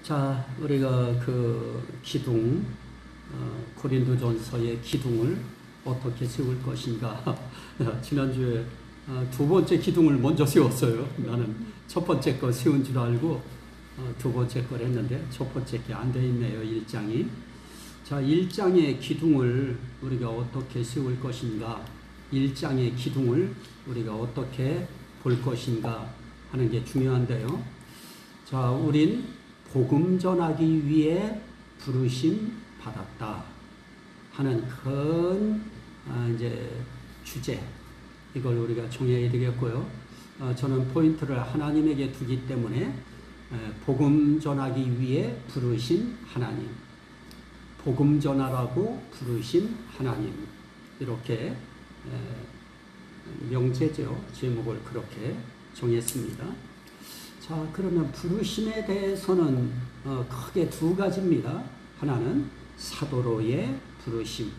자, 우리가 그 기둥, 고린도전서의 기둥을 어떻게 세울 것인가. 지난주에 두 번째 기둥을 먼저 세웠어요. 나는 첫 번째 거 세운 줄 알고 두 번째 걸 했는데 첫 번째 게 안 돼 있네요, 1장이. 자, 1장의 기둥을 우리가 어떻게 세울 것인가, 1장의 기둥을 우리가 어떻게 볼 것인가 하는 게 중요한데요. 자, 우린 복음 전하기 위해 부르심 받았다 하는 큰 이제 주제, 이걸 우리가 정해야 되겠고요. 저는 포인트를 하나님에게 두기 때문에 복음 전하기 위해 부르신 하나님, 복음 전하라고 부르신 하나님, 이렇게 명제죠. 제목을 그렇게 정했습니다. 자, 그러면 부르심에 대해서는 크게 두 가지입니다. 하나는 사도로의 부르심,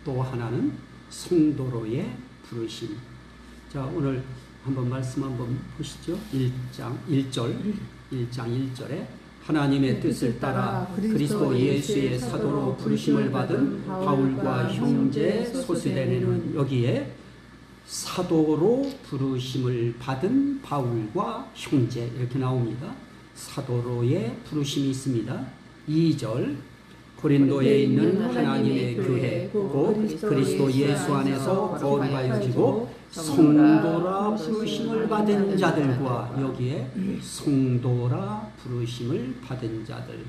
또 하나는 성도로의 부르심. 자, 오늘 한번 말씀 한번 보시죠. 1장 1절에 하나님의 뜻을 따라 그리스도 예수의 사도로 부르심을 받은 바울과 형제 소스데네는, 여기에 사도로 부르심을 받은 바울과 형제 이렇게 나옵니다. 사도로의 부르심이 있습니다. 2절 고린도에 있는 하나님의 교회 곧 그리스도 예수 안에서 거룩하여지고 성도라 부르심을 받은 자들과, 여기에 성도라 부르심을 받은 자들.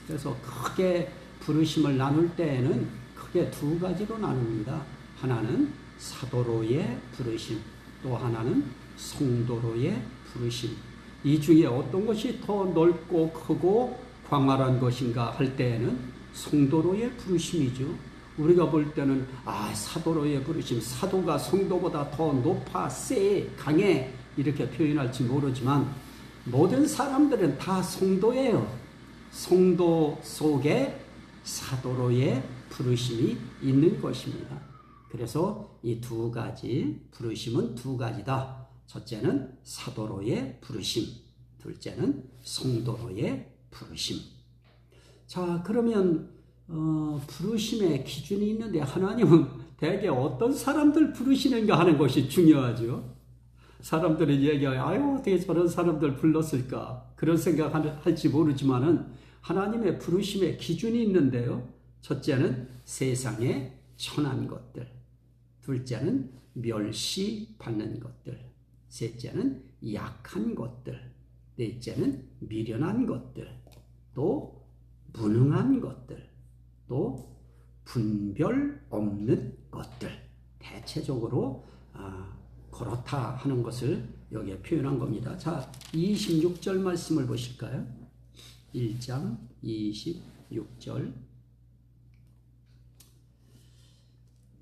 그래서 크게 부르심을 나눌 때에는 크게 두 가지로 나눕니다. 하나는 사도로의 부르심, 또 하나는 성도로의 부르심. 이 중에 어떤 것이 더 넓고 크고 광활한 것인가 할 때에는 성도로의 부르심이죠. 우리가 볼 때는 사도로의 부르심, 사도가 성도보다 더 높아, 세, 강해 이렇게 표현할지 모르지만 모든 사람들은 다 성도예요. 성도 속에 사도로의 부르심이 있는 것입니다. 그래서 이 두 가지 부르심은 두 가지다. 첫째는 사도로의 부르심, 둘째는 성도로의 부르심. 자, 그러면 부르심의 기준이 있는데 하나님은 대개 어떤 사람들 부르시는가 하는 것이 중요하죠. 사람들이 얘기해요. 어떻게 저런 사람들 불렀을까? 그런 생각할지 모르지만은 하나님의 부르심의 기준이 있는데요. 첫째는 세상에 천한 것들, 둘째는 멸시받는 것들, 셋째는 약한 것들, 넷째는 미련한 것들, 또 무능한 것들, 또 분별 없는 것들, 대체적으로 그렇다 하는 것을 여기에 표현한 겁니다. 자, 26절 말씀을 보실까요? 1장 26절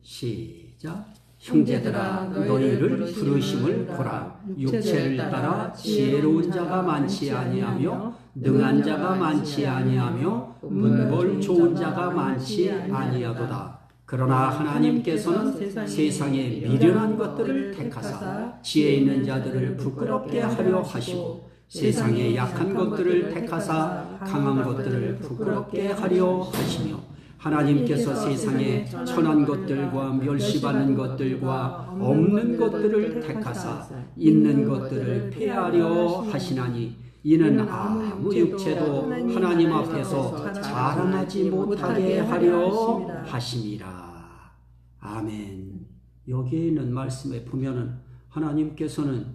시작. 형제들아, 너희를 부르심을 보라. 육체를 따라 지혜로운 자가 많지 아니하며 능한 자가 많지 아니하며 문벌 좋은 자가 많지 아니하도다. 그러나 하나님께서는 세상의 미련한 것들을 택하사 지혜 있는 자들을 부끄럽게 하려 하시고, 세상의 약한 것들을 택하사 강한 것들을 부끄럽게 하려 하시며, 하나님께서 세상에 천한 것들과 멸시받는 것들과 없는 것들을 택하사 있는 것들을 폐하려 하시나니, 이는 아무 육체도 하나님 앞에서 자랑하지 못하게 하려 하심이라. 아멘. 여기에 있는 말씀에 보면은 하나님께서는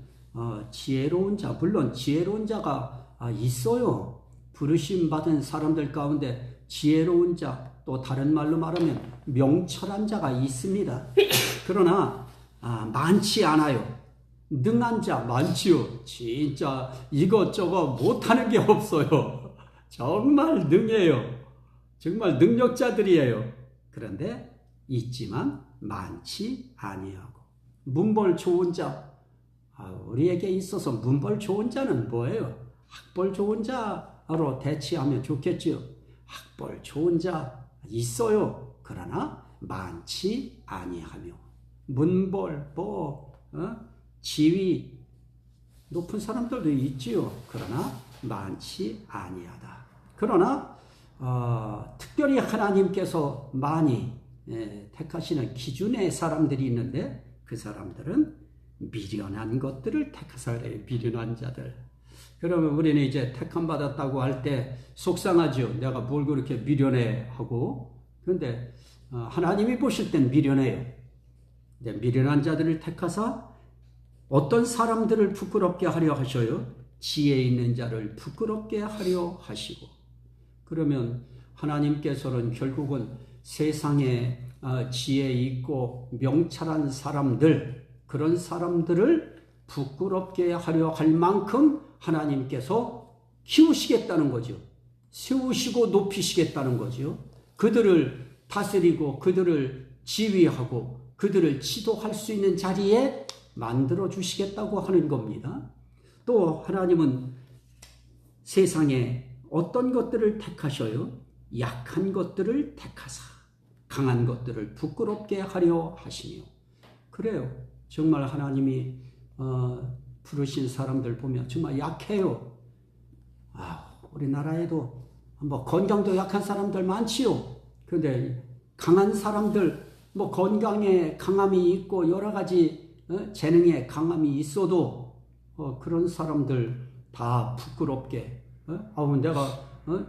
지혜로운 자, 물론 지혜로운 자가 있어요. 부르심 받은 사람들 가운데 지혜로운 자, 또 다른 말로 말하면 명철한 자가 있습니다. 그러나 많지 않아요. 능한 자 많지요. 진짜 이것저것 못하는 게 없어요. 정말 능해요. 정말 능력자들이에요. 그런데 있지만 많지 아니하고. 문벌 좋은 자, 우리에게 있어서 문벌 좋은 자는 뭐예요? 학벌 좋은 자로 대치하면 좋겠지요. 학벌 좋은 자 있어요. 그러나 많지 아니하며. 문벌, 지위 높은 사람들도 있지요. 그러나 많지 아니하다. 그러나 특별히 하나님께서 많이 택하시는 기준의 사람들이 있는데 그 사람들은 미련한 것들을 택하사 그래요. 미련한 자들. 그러면 우리는 이제 택함 받았다고 할 때 속상하죠. 내가 뭘 그렇게 미련해 하고. 그런데 하나님이 보실 땐 미련해요. 미련한 자들을 택하사 어떤 사람들을 부끄럽게 하려 하셔요? 지혜 있는 자를 부끄럽게 하려 하시고. 그러면 하나님께서는 결국은 세상에 지혜 있고 명철한 사람들, 그런 사람들을 부끄럽게 하려 할 만큼 하나님께서 키우시겠다는 거죠. 세우시고 높이시겠다는 거죠. 그들을 다스리고 그들을 지휘하고 그들을 지도할 수 있는 자리에 만들어 주시겠다고 하는 겁니다. 또 하나님은 세상에 어떤 것들을 택하셔요? 약한 것들을 택하사 강한 것들을 부끄럽게 하려 하시며. 그래요. 정말 하나님이 부르신 사람들 보면 정말 약해요. 우리나라에도 뭐 건강도 약한 사람들 많지요. 그런데 강한 사람들, 뭐 건강에 강함이 있고 여러 가지 재능에 강함이 있어도 그런 사람들 다 부끄럽게 내가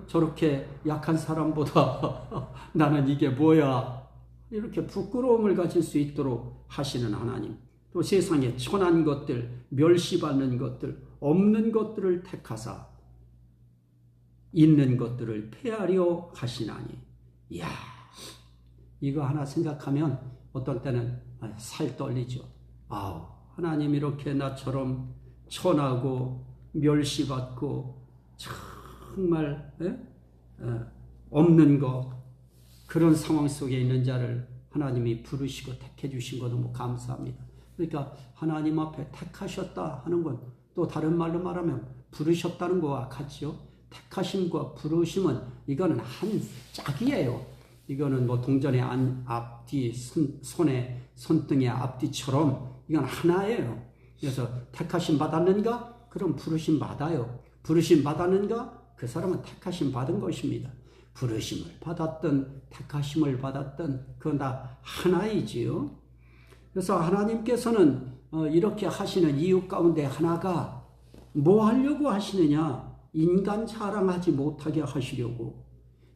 저렇게 약한 사람보다 나는 이게 뭐야, 이렇게 부끄러움을 가질 수 있도록 하시는 하나님. 또 세상에 천한 것들, 멸시받는 것들, 없는 것들을 택하사 있는 것들을 폐하려 하시나니. 이야, 이거 하나 생각하면 어떤 때는 살 떨리죠. 하나님 이렇게 나처럼 천하고 멸시받고 정말 없는 것, 그런 상황 속에 있는 자를 하나님이 부르시고 택해 주신 거 너무 감사합니다. 그러니까 하나님 앞에 택하셨다 하는 건 또 다른 말로 말하면 부르셨다는 거와 같죠. 택하심과 부르심은 이거는 한 짝이에요. 이거는 뭐 동전의 앞뒤, 손등의 앞뒤처럼 이건 하나예요. 그래서 택하심 받았는가? 그럼 부르심 받아요. 부르심 받았는가? 그 사람은 택하심 받은 것입니다. 부르심을 받았든 택하심을 받았든 그건 다 하나이지요. 그래서 하나님께서는 이렇게 하시는 이유 가운데 하나가 뭐 하려고 하시느냐? 인간 자랑하지 못하게 하시려고,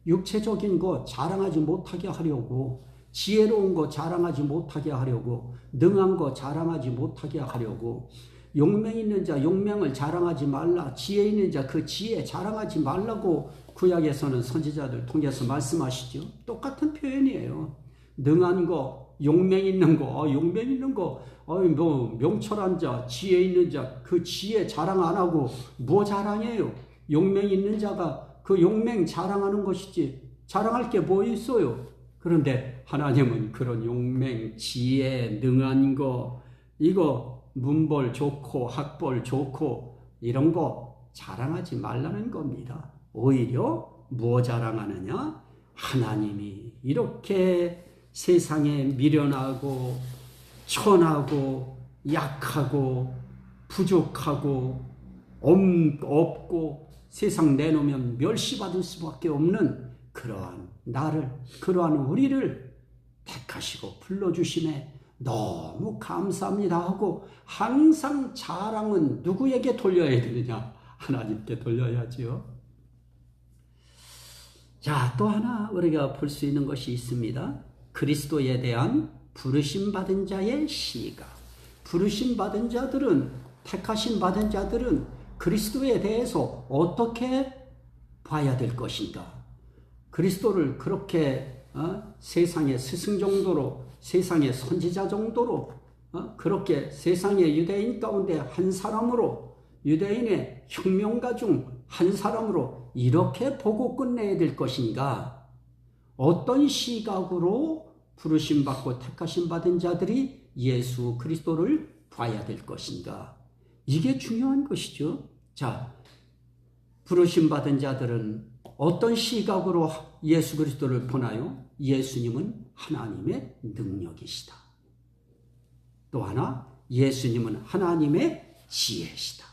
육체적인 거 자랑하지 못하게 하려고, 지혜로운 거 자랑하지 못하게 하려고, 능한 거 자랑하지 못하게 하려고, 용맹 있는 자 용맹을 자랑하지 말라, 지혜 있는 자 그 지혜 자랑하지 말라고 구약에서는 선지자들 통해서 말씀하시죠. 똑같은 표현이에요. 능한 거, 용맹 있는 거, 용맹 있는 거, 뭐 명철한 자, 지혜 있는 자 그 지혜 자랑 안 하고 뭐 자랑해요? 용맹 있는 자가 그 용맹 자랑하는 것이지 자랑할 게 뭐 있어요? 그런데 하나님은 그런 용맹, 지혜, 능한 거, 이거 문벌 좋고 학벌 좋고 이런 거 자랑하지 말라는 겁니다. 오히려 뭐 자랑하느냐? 하나님이 이렇게 세상에 미련하고 천하고 약하고 부족하고 없고 세상 내놓으면 멸시받을 수밖에 없는 그러한 나를, 그러한 우리를 택하시고 불러주심에 너무 감사합니다 하고 항상 자랑은 누구에게 돌려야 되느냐? 하나님께 돌려야지요. 자, 또 하나 우리가 볼 수 있는 것이 있습니다. 그리스도에 대한 부르심 받은 자의 시가. 부르심 받은 자들은, 택하심 받은 자들은 그리스도에 대해서 어떻게 봐야 될 것인가? 그리스도를 그렇게 세상의 스승 정도로, 세상의 선지자 정도로, 그렇게 세상의 유대인 가운데 한 사람으로, 유대인의 혁명가 중 한 사람으로 이렇게 보고 끝내야 될 것인가? 어떤 시각으로 부르심 받고 택하심 받은 자들이 예수 그리스도를 봐야 될 것인가? 이게 중요한 것이죠. 자, 부르심 받은 자들은 어떤 시각으로 예수 그리스도를 보나요? 예수님은 하나님의 능력이시다. 또 하나, 예수님은 하나님의 지혜시다.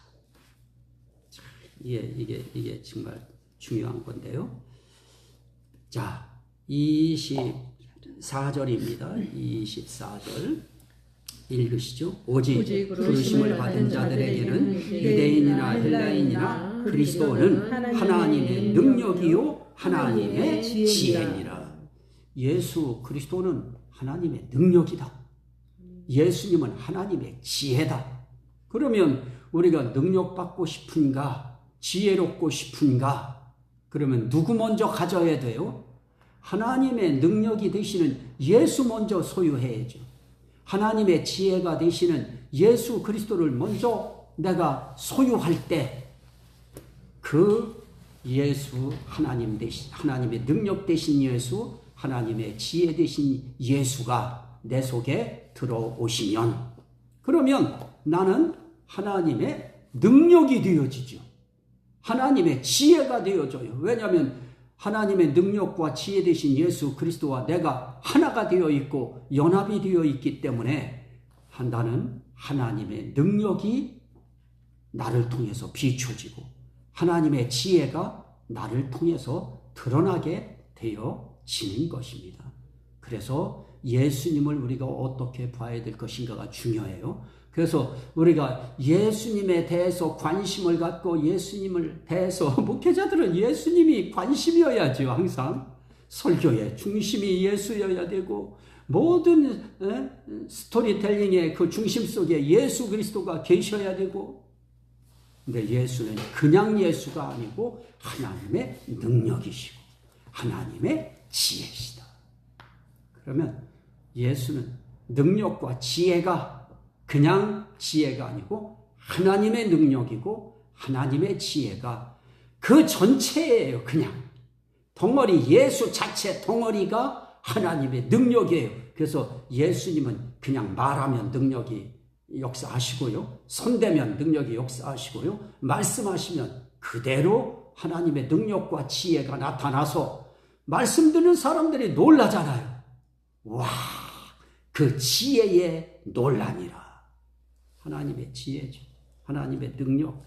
자, 이게 정말 중요한 건데요. 자, 24절입니다. 24절 읽으시죠. 오직 부르심을 받은 자들에게는 유대인이나 헬라인이나 그리스도는 하나님의 능력이요 하나님의 지혜니라. 예수 그리스도는 하나님의 능력이다. 예수님은 하나님의 지혜다. 그러면 우리가 능력받고 싶은가? 지혜롭고 싶은가? 그러면 누구 먼저 가져야 돼요? 하나님의 능력이 되시는 예수 먼저 소유해야죠. 하나님의 지혜가 되시는 예수 그리스도를 먼저 내가 소유할 때 그 예수 하나님 되신 하나님의 능력 되신 예수 하나님의 지혜 되신 예수가 내 속에 들어오시면 그러면 나는 하나님의 능력이 되어지죠. 하나님의 지혜가 되어져요. 왜냐하면 하나님의 능력과 지혜 되신 예수 그리스도와 내가 하나가 되어 있고 연합이 되어 있기 때문에 나는 하나님의 능력이 나를 통해서 비춰지고 하나님의 지혜가 나를 통해서 드러나게 되어지는 것입니다. 그래서 예수님을 우리가 어떻게 봐야 될 것인가가 중요해요. 그래서 우리가 예수님에 대해서 관심을 갖고 예수님을 대해서 목회자들은 예수님이 관심이어야죠. 항상 설교의 중심이 예수여야 되고 모든 스토리텔링의 그 중심 속에 예수 그리스도가 계셔야 되고 근데 예수는 그냥 예수가 아니고 하나님의 능력이시고 하나님의 지혜시다. 그러면 예수는 능력과 지혜가 그냥 지혜가 아니고 하나님의 능력이고 하나님의 지혜가 그 전체예요. 그냥 덩어리 예수 자체 덩어리가 하나님의 능력이에요. 그래서 예수님은 그냥 말하면 능력이 역사하시고요. 손대면 능력이 역사하시고요. 말씀하시면 그대로 하나님의 능력과 지혜가 나타나서 말씀 듣는 사람들이 놀라잖아요. 와, 그 지혜에 놀라니라. 하나님의 지혜죠. 하나님의 능력.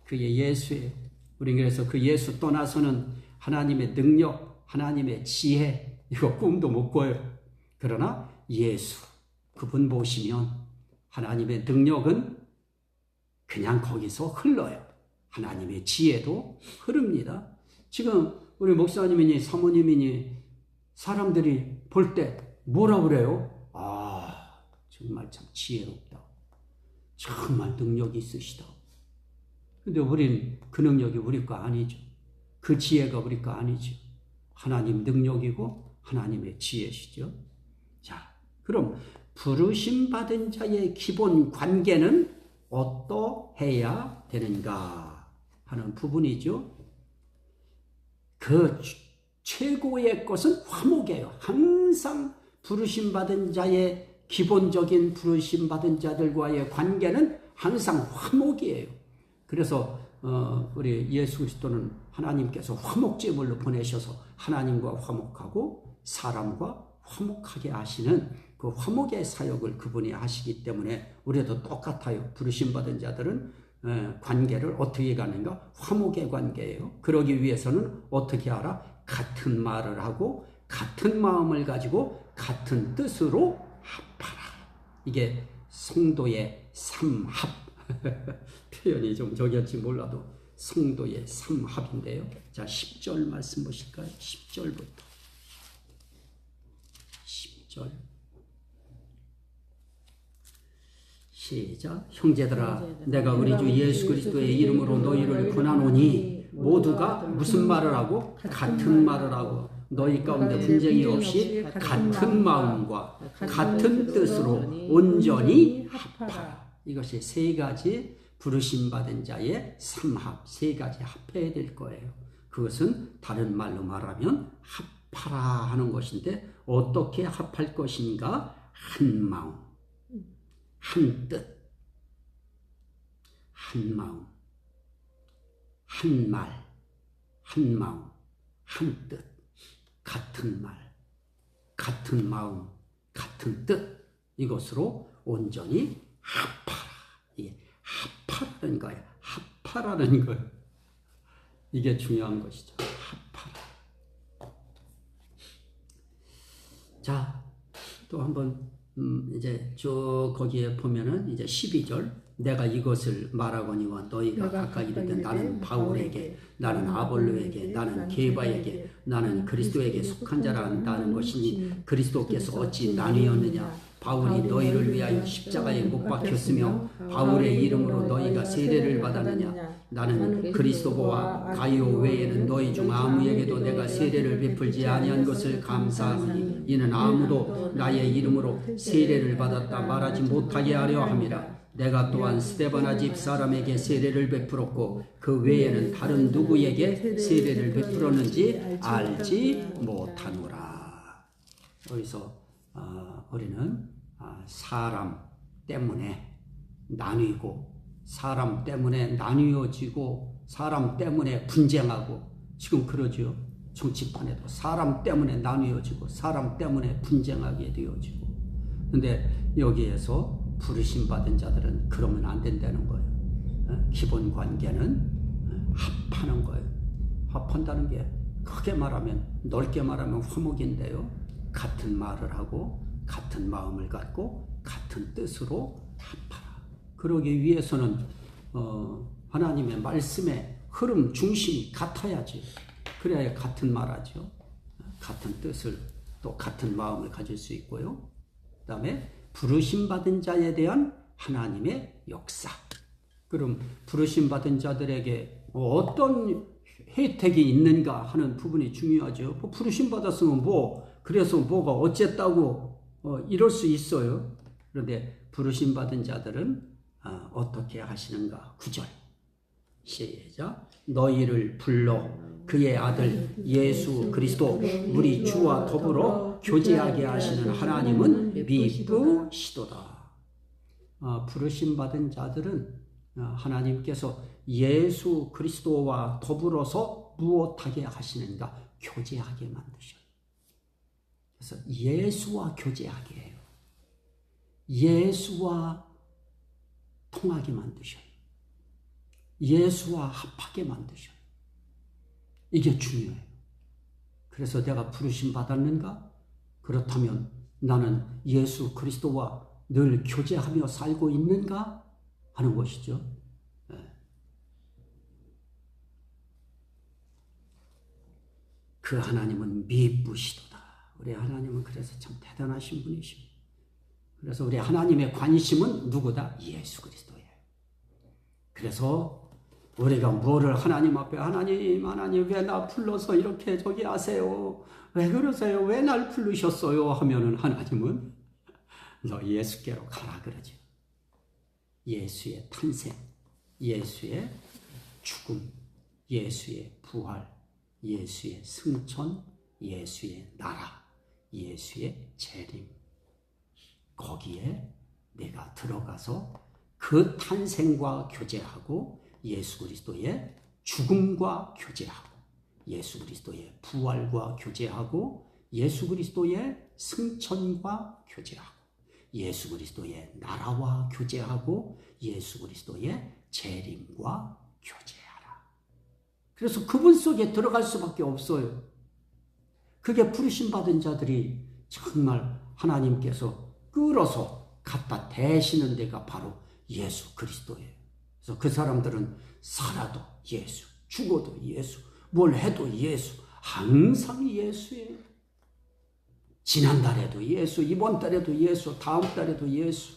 그게 예수예요. 우리 그래서 그 예수 떠나서는 하나님의 능력, 하나님의 지혜 이거 꿈도 못 꿔요. 그러나 예수 그분 보시면 하나님의 능력은 그냥 거기서 흘러요. 하나님의 지혜도 흐릅니다. 지금 우리 목사님이니 사모님이니 사람들이 볼 때 뭐라 그래요? 아, 정말 참 지혜롭다. 정말 능력이 있으시다. 근데 우린 그 능력이 우리 거 아니죠. 그 지혜가 우리 거 아니죠. 하나님 능력이고 하나님의 지혜시죠. 자, 그럼 부르심 받은 자의 기본 관계는 어떠해야 되는가 하는 부분이죠. 그 최고의 것은 화목이에요. 항상 부르심 받은 자의 기본적인 부르심 받은 자들과의 관계는 항상 화목이에요. 그래서 우리 예수 그리스도는 하나님께서 화목제물로 보내셔서 하나님과 화목하고 사람과 화목하게 하시는 그 화목의 사역을 그분이 하시기 때문에 우리도 똑같아요. 부르심 받은 자들은 관계를 어떻게 가는가? 화목의 관계예요. 그러기 위해서는 어떻게 하라? 같은 말을 하고 같은 마음을 가지고 같은 뜻으로 합하라. 이게 성도의 삼합. 표현이 좀 저기할지 몰라도 성도의 삼합인데요. 자, 10절 말씀 보실까요? 10절부터. 10절. 시작. 형제들아, 내가 우리 주 예수 그리스도의 이름으로 너희를 권하노니 모두가 무슨 말을 하고? 같은 말을 하고 너희 가운데 분쟁이 없이 같은 마음과 같은 뜻으로 온전히 합하라. 이것이 세 가지 부르심 받은 자의 삼합, 세 가지 합해야 될 거예요. 그것은 다른 말로 말하면 합하라 하는 것인데 어떻게 합할 것인가? 한 마음, 한 뜻, 한 마음, 한 말, 한 마음, 한 뜻, 같은 말, 같은 마음, 같은 뜻, 이것으로 온전히 합하라. 이게 합하라는 거예요. 합하라는 거예요. 이게 중요한 것이죠. 합하라. 자, 또 한번 이제 쭉 거기에 보면은 이제 12절 내가 이것을 말하거니와 너희가 각각 이르되 나는 바울에게 나는 아볼로에게 나는 게바에게 나는 그리스도에게 속한 자라 한다는 것이니 그리스도께서 어찌 나뉘었느냐 바울이 너희를 위하여 십자가에 못 박혔으며 바울의 이름으로 너희가 세례를 받았느냐 나는 그리스도와 가이오 외에는 너희 중 아무에게도 내가 세례를 베풀지 아니한 것을 감사하니 이는 아무도 나의 이름으로 세례를 받았다 말하지 못하게 하려 함이라 내가 또한 스데바나 집 사람에게 세례를 베풀었고 그 외에는 다른 누구에게 세례를 베풀었는지 알지 못하노라. 여기서 우리는 사람 때문에 나뉘고 사람 때문에 나뉘어지고 사람 때문에 분쟁하고 지금 그러죠. 정치판에도 사람 때문에 나뉘어지고 사람 때문에 분쟁하게 되어지고 근데 여기에서 부르심 받은 자들은 그러면 안 된다는 거예요. 기본 관계는 합하는 거예요. 합한다는 게 크게 말하면 넓게 말하면 화목인데요. 같은 말을 하고 같은 마음을 갖고 같은 뜻으로 합하라. 그러기 위해서는 하나님의 말씀의 흐름 중심이 같아야지. 그래야 같은 말하죠. 같은 뜻을 또 같은 마음을 가질 수 있고요. 그 다음에 부르심 받은 자에 대한 하나님의 역사. 그럼 부르심 받은 자들에게 어떤 혜택이 있는가 하는 부분이 중요하죠. 부르심 받았으면 그래서 뭐가 어쨌다고 이럴 수 있어요. 그런데 부르심 받은 자들은 어떻게 하시는가? 9절 시작. 너희를 불러 그의 아들 예수 그리스도 우리 주와 더불어 교제하게 하시는 하나님은 미쁘시도다. 부르심 받은 자들은 하나님께서 예수 그리스도와 더불어서 무엇하게 하시는가? 교제하게 만드셔요. 그래서 예수와 교제하게 해요. 예수와 통하게 만드셔요. 예수와 합하게 만드셔요. 이게 중요해요. 그래서 내가 부르심 받았는가? 그렇다면 나는 예수 그리스도와 늘 교제하며 살고 있는가? 하는 것이죠. 그 하나님은 미쁘시도다. 우리 하나님은 그래서 참 대단하신 분이십니다. 그래서 우리 하나님의 관심은 누구다? 예수 그리스도예요. 그래서 우리가 뭐를 하나님 앞에 하나님 왜 나 불러서 이렇게 저기 하세요? 왜 그러세요? 왜 날 부르셨어요? 하면은 하나님은 너 예수께로 가라 그러죠. 예수의 탄생, 예수의 죽음, 예수의 부활, 예수의 승천, 예수의 나라, 예수의 재림. 거기에 내가 들어가서 그 탄생과 교제하고 예수 그리스도의 죽음과 교제하고 예수 그리스도의 부활과 교제하고 예수 그리스도의 승천과 교제하고 예수 그리스도의 나라와 교제하고 예수 그리스도의 재림과 교제하라. 그래서 그분 속에 들어갈 수밖에 없어요. 그게 부르심 받은 자들이 정말 하나님께서 끌어서 갖다 대시는 데가 바로 예수 그리스도예요. 그래서 그 사람들은 살아도 예수, 죽어도 예수, 뭘 해도 예수, 항상 예수예요. 지난달에도 예수, 이번 달에도 예수, 다음 달에도 예수,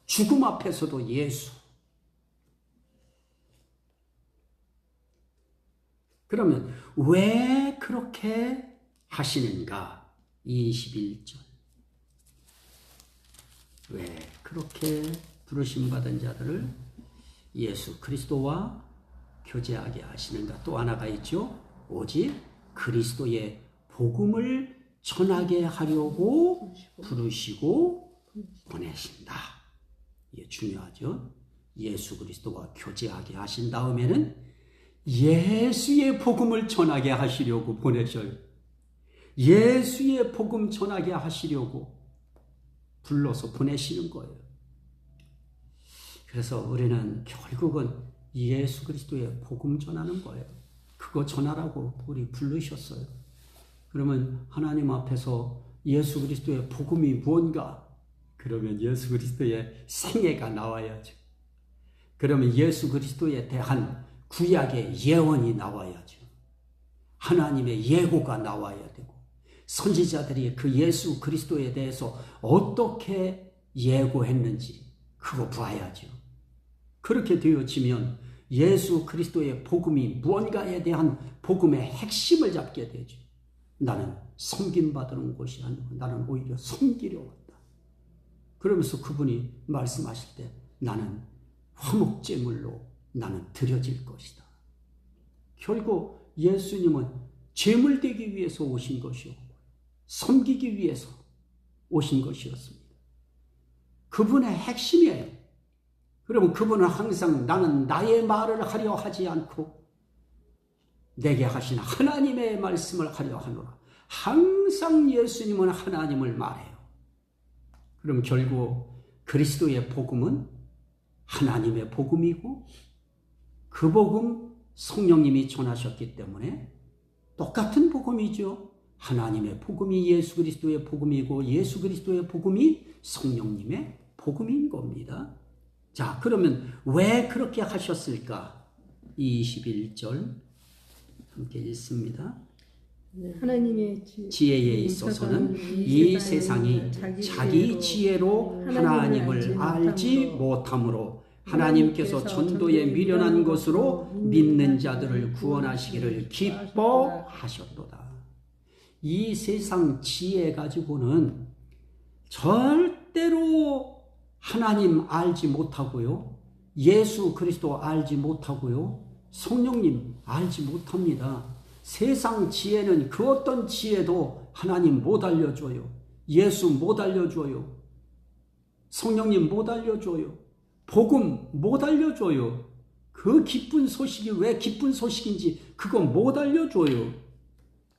죽음 앞에서도 예수. 그러면 왜 그렇게 하시는가? 21절. 왜 그렇게 부르심 받은 자들을 예수 그리스도와 교제하게 하시는가? 또 하나가 있죠. 오직 그리스도의 복음을 전하게 하려고 부르시고 보내신다. 이게 중요하죠. 예수 그리스도와 교제하게 하신 다음에는 예수의 복음을 전하게 하시려고 보내셔요. 예수의 복음 전하게 하시려고 불러서 보내시는 거예요. 그래서 우리는 결국은 예수 그리스도의 복음 전하는 거예요. 그거 전하라고 우리 부르셨어요. 그러면 하나님 앞에서 예수 그리스도의 복음이 무언가? 그러면 예수 그리스도의 생애가 나와야죠. 그러면 예수 그리스도에 대한 구약의 예언이 나와야죠. 하나님의 예고가 나와야 되고 선지자들이 그 예수 그리스도에 대해서 어떻게 예고했는지 그거 봐야죠. 그렇게 되어지면 예수 그리스도의 복음이 무언가에 대한 복음의 핵심을 잡게 되죠. 나는 섬김받는 것이 아니고 나는 오히려 섬기려 왔다. 그러면서 그분이 말씀하실 때 나는 화목제물로 나는 드려질 것이다. 결국 예수님은 제물되기 위해서 오신 것이었고 섬기기 위해서 오신 것이었습니다. 그분의 핵심이에요. 그러면 그분은 항상 나는 나의 말을 하려 하지 않고 내게 하신 하나님의 말씀을 하려 하노라. 항상 예수님은 하나님을 말해요. 그럼 결국 그리스도의 복음은 하나님의 복음이고 그 복음 성령님이 전하셨기 때문에 똑같은 복음이죠. 하나님의 복음이 예수 그리스도의 복음이고 예수 그리스도의 복음이 성령님의 복음인 겁니다. 자, 그러면 왜 그렇게 하셨을까? 21절 함께 읽습니다. 하나님의 지혜에 있어서는 이 세상이 자기 지혜로 하나님을 알지 못하므로 하나님께서 전도에 미련한 것으로 믿는 자들을 구원하시기를 기뻐하셨도다. 이 세상 지혜 가지고는 절대로 하나님 알지 못하고요. 예수 그리스도 알지 못하고요. 성령님 알지 못합니다. 세상 지혜는 그 어떤 지혜도 하나님 못 알려줘요. 예수 못 알려줘요. 성령님 못 알려줘요. 복음 못 알려줘요. 그 기쁜 소식이 왜 기쁜 소식인지 그거 못 알려줘요.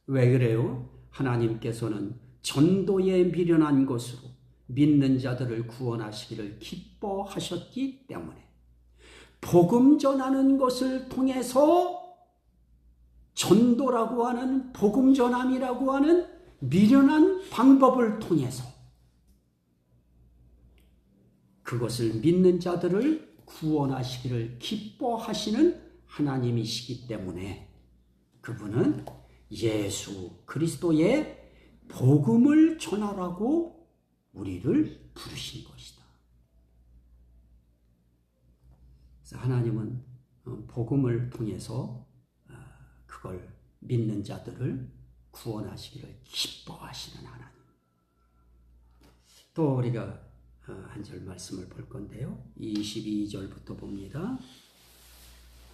왜 그래요? 하나님께서는 전도에 미련한 것으로 믿는 자들을 구원하시기를 기뻐하셨기 때문에 복음 전하는 것을 통해서 전도라고 하는 복음 전함이라고 하는 미련한 방법을 통해서 그것을 믿는 자들을 구원하시기를 기뻐하시는 하나님이시기 때문에 그분은 예수 그리스도의 복음을 전하라고 우리를 부르신 것이다. 그래서 하나님은 복음을 통해서 그걸 믿는 자들을 구원하시기를 기뻐하시는 하나님. 또 우리가 한 절 말씀을 볼 건데요. 22절부터 봅니다.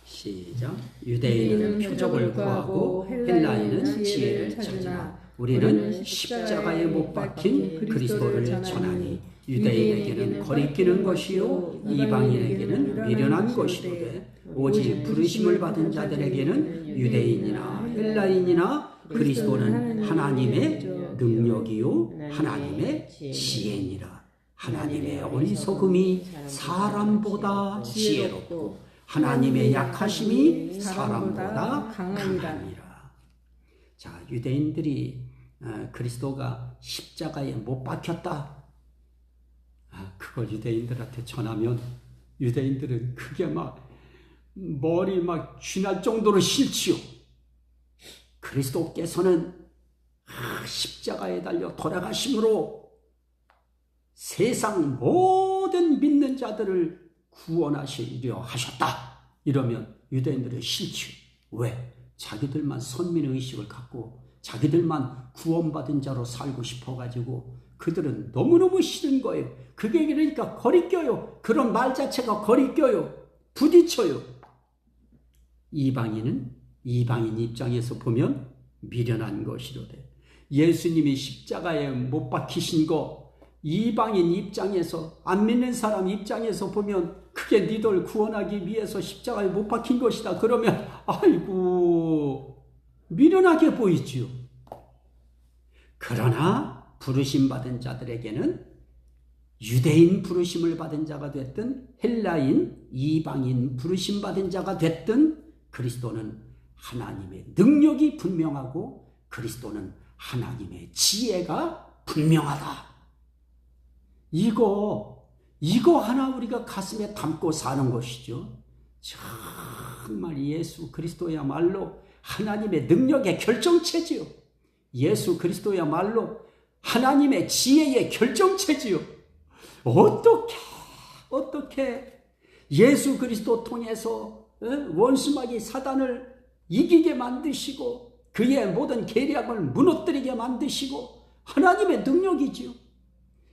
시작. 유대인은 표적을 구하고 헬라인은 지혜를 찾으나 우리는 십자가에 못 박힌 그리스도를 전하니 유대인에게는 거리끼는 것이요 이방인에게는 미련한 것이로되 오직 부르심을 받은 자들에게는 유대인이나 헬라인이나 그리스도는 하나님의 능력이요 하나님의 지혜니라. 하나님의 어리석음이 사람보다 지혜롭고 하나님의 약하심이 사람보다 강하니라. 자, 유대인들이 그리스도가 십자가에 못 박혔다. 그걸 유대인들한테 전하면 유대인들은 그게 막 머리 막 쥐날 정도로 싫지요. 그리스도께서는 십자가에 달려 돌아가심으로 세상 모든 믿는 자들을 구원하시려 하셨다. 이러면 유대인들은 싫지요. 왜? 자기들만 선민의식을 갖고 자기들만 구원받은 자로 살고 싶어가지고 그들은 너무너무 싫은 거예요. 그게 그러니까 거리껴요. 그런 말 자체가 거리껴요. 부딪혀요. 이방인은 이방인 입장에서 보면 미련한 것이로되 예수님이 십자가에 못 박히신 거 이방인 입장에서 안 믿는 사람 입장에서 보면 그게 니들 구원하기 위해서 십자가에 못 박힌 것이다. 그러면 아이고 미련하게 보이지요. 그러나 부르심 받은 자들에게는 유대인 부르심을 받은 자가 됐든 헬라인 이방인 부르심 받은 자가 됐든 그리스도는 하나님의 능력이 분명하고 그리스도는 하나님의 지혜가 분명하다. 이거 하나 우리가 가슴에 담고 사는 것이죠. 정말 예수 그리스도야말로 하나님의 능력의 결정체지요. 예수 그리스도야말로 하나님의 지혜의 결정체지요. 어떻게 예수 그리스도 통해서 원수마귀 사단을 이기게 만드시고 그의 모든 계략을 무너뜨리게 만드시고 하나님의 능력이지요.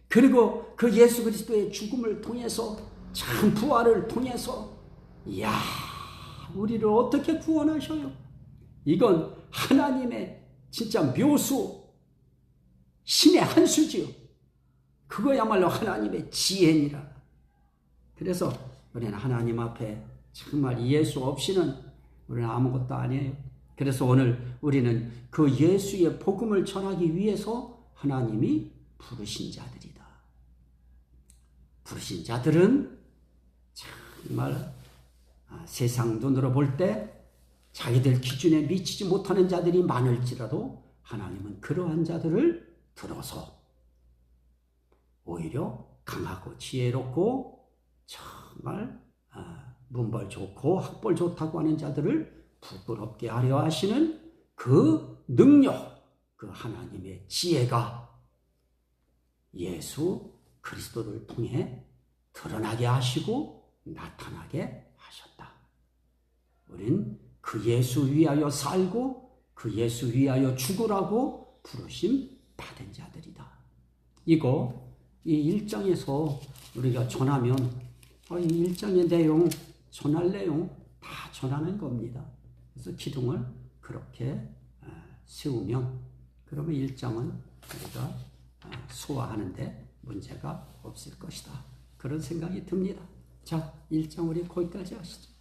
그리고 그 예수 그리스도의 죽음을 통해서 참 부활을 통해서 우리를 어떻게 구원하셔요? 이건 하나님의 진짜 묘수, 신의 한 수지요. 그거야말로 하나님의 지혜니라. 그래서 우리는 하나님 앞에 정말 예수 없이는 우리는 아무것도 아니에요. 그래서 오늘 우리는 그 예수의 복음을 전하기 위해서 하나님이 부르신 자들이다. 부르신 자들은 정말 세상 눈으로 볼 때 자기들 기준에 미치지 못하는 자들이 많을지라도 하나님은 그러한 자들을 들어서 오히려 강하고 지혜롭고 정말 문벌 좋고 학벌 좋다고 하는 자들을 부끄럽게 하려 하시는 그 능력, 그 하나님의 지혜가 예수 그리스도를 통해 드러나게 하시고 나타나게 하셨다. 우린 그 예수 위하여 살고 그 예수 위하여 죽으라고 부르심 받은 자들이다. 이 1장에서 우리가 전하면 이 1장의 내용, 전할 내용 다 전하는 겁니다. 그래서 기둥을 그렇게 세우면 그러면 1장은 우리가 소화하는데 문제가 없을 것이다. 그런 생각이 듭니다. 자, 1장 우리 거기까지 하시죠.